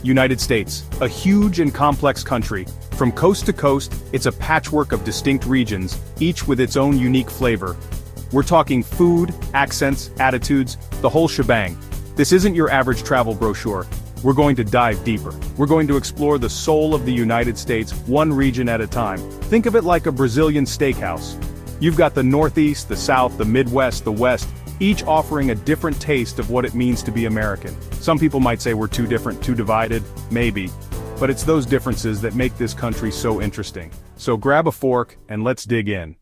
United States, a huge and complex country. From coast to coast, it's a patchwork of distinct regions, each with its own unique flavor. We're talking food, accents, attitudes, the whole shebang. This isn't your average travel brochure. We're going to dive deeper. We're going to explore the soul of the United States, one region at a time. Think of it like a Brazilian steakhouse. You've got the Northeast, the South, the Midwest, the West, each offering a different taste of what it means to be American. Some people might say we're too different, too divided, maybe. But it's those differences that make this country so interesting. So grab a fork and let's dig in.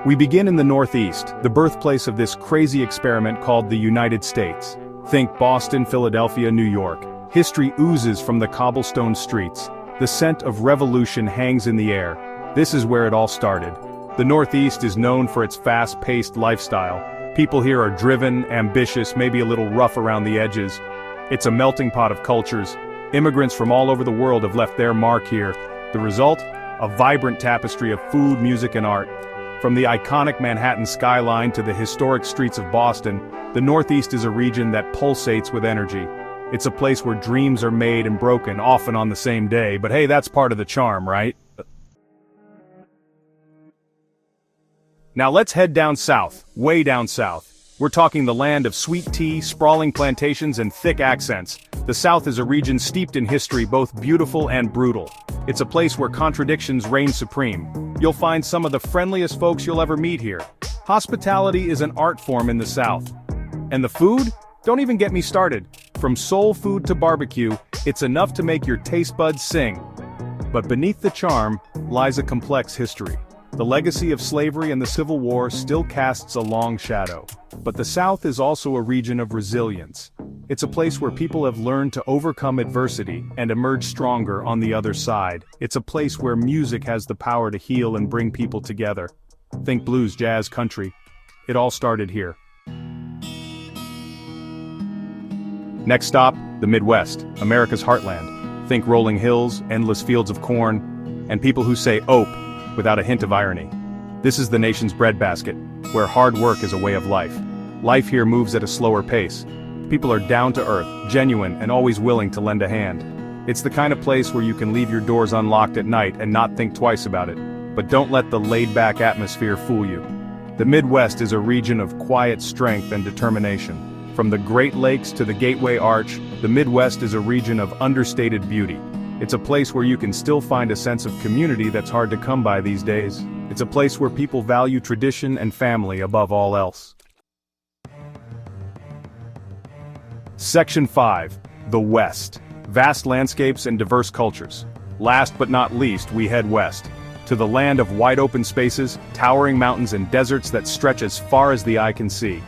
We begin in the Northeast, the birthplace of this crazy experiment called the United States. Think Boston, Philadelphia, New York. History oozes from the cobblestone streets. The scent of revolution hangs in the air. This is where it all started. The Northeast is known for its fast-paced lifestyle. People here are driven, ambitious, maybe a little rough around the edges. It's a melting pot of cultures. Immigrants from all over the world have left their mark here. The result? A vibrant tapestry of food, music, and art. From the iconic Manhattan skyline to the historic streets of Boston, the Northeast is a region that pulsates with energy. It's a place where dreams are made and broken, often on the same day, but hey, that's part of the charm, right? Now let's head down south, way down south. We're talking the land of sweet tea, sprawling plantations, and thick accents. The South is a region steeped in history, both beautiful and brutal. It's a place where contradictions reign supreme. You'll find some of the friendliest folks you'll ever meet here. Hospitality is an art form in the South. And the food? Don't even get me started. From soul food to barbecue, it's enough to make your taste buds sing. But beneath the charm lies a complex history. The legacy of slavery and the Civil War still casts a long shadow. But the South is also a region of resilience. It's a place where people have learned to overcome adversity and emerge stronger on the other side. It's a place where music has the power to heal and bring people together. Think blues, jazz, country. It all started here. Next stop, the Midwest, America's heartland. Think rolling hills, endless fields of corn, and people who say "ope" without a hint of irony. This is the nation's breadbasket, where hard work is a way of life. Life here moves at a slower pace. People are down to earth, genuine, and always willing to lend a hand. It's the kind of place where you can leave your doors unlocked at night and not think twice about it. But don't let the laid-back atmosphere fool you. The Midwest is a region of quiet strength and determination. From the Great Lakes to the Gateway Arch, the Midwest is a region of understated beauty. It's a place where you can still find a sense of community that's hard to come by these days. It's a place where people value tradition and family above all else. Section 5. The West. Vast landscapes and diverse cultures. Last but not least, we head west. To the land of wide-open spaces, towering mountains and deserts that stretch as far as the eye can see.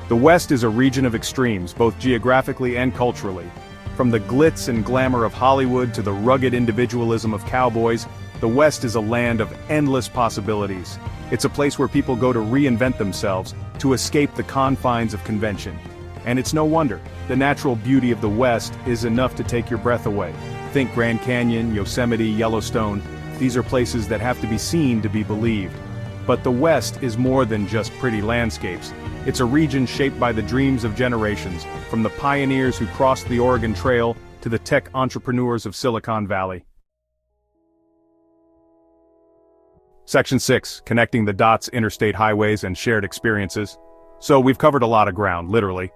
The West is a region of extremes, both geographically and culturally. From the glitz and glamour of Hollywood to the rugged individualism of cowboys, the West is a land of endless possibilities. It's a place where people go to reinvent themselves, to escape the confines of convention. And it's no wonder. The natural beauty of the West is enough to take your breath away. Think Grand Canyon, Yosemite, Yellowstone. These are places that have to be seen to be believed. But the West is more than just pretty landscapes. It's a region shaped by the dreams of generations, from the pioneers who crossed the Oregon Trail to the tech entrepreneurs of Silicon Valley. Section 6. Connecting the dots, interstate highways, and shared experiences. So we've covered a lot of ground, literally.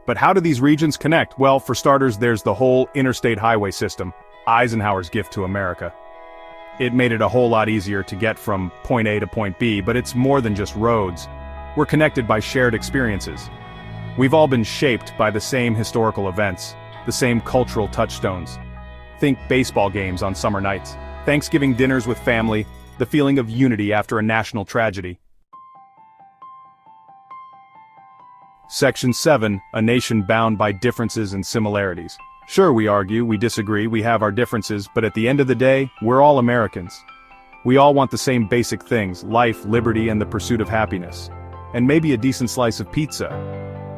But how do these regions connect? Well, for starters, there's the whole interstate highway system, Eisenhower's gift to America. It made it a whole lot easier to get from point A to point B, but it's more than just roads. We're connected by shared experiences. We've all been shaped by the same historical events, the same cultural touchstones. Think baseball games on summer nights, Thanksgiving dinners with family, the feeling of unity after a national tragedy. Section 7. A nation bound by differences and similarities. Sure, we argue, we disagree, we have our differences, but at the end of the day, we're all Americans. We all want the same basic things: life, liberty, and the pursuit of happiness. And maybe a decent slice of pizza.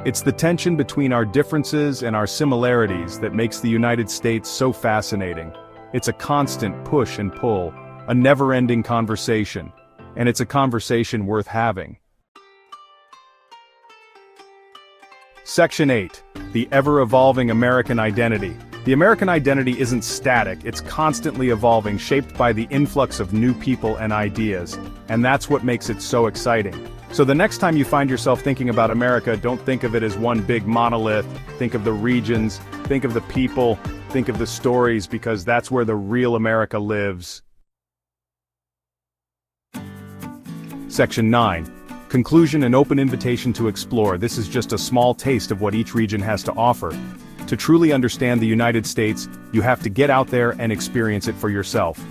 It's the tension between our differences and our similarities that makes the United States so fascinating. It's a constant push and pull, a never-ending conversation, and it's a conversation worth having. Section 8. the ever-evolving American identity. The American identity isn't static, it's constantly evolving, shaped by the influx of new people and ideas. And that's what makes it so exciting. So the next time you find yourself thinking about America, don't think of it as one big monolith. Think of the regions, think of the people, think of the stories, because that's where the real America lives. Section 9. Conclusion and open invitation to explore. This is just a small taste of what each region has to offer. To truly understand the United States, you have to get out there and experience it for yourself.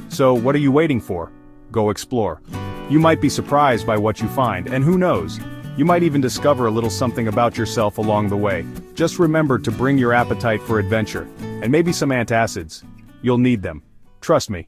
So what are you waiting for? Go explore. You might be surprised by what you find, and who knows? You might even discover a little something about yourself along the way. Just remember to bring your appetite for adventure, and maybe some antacids. You'll need them. Trust me.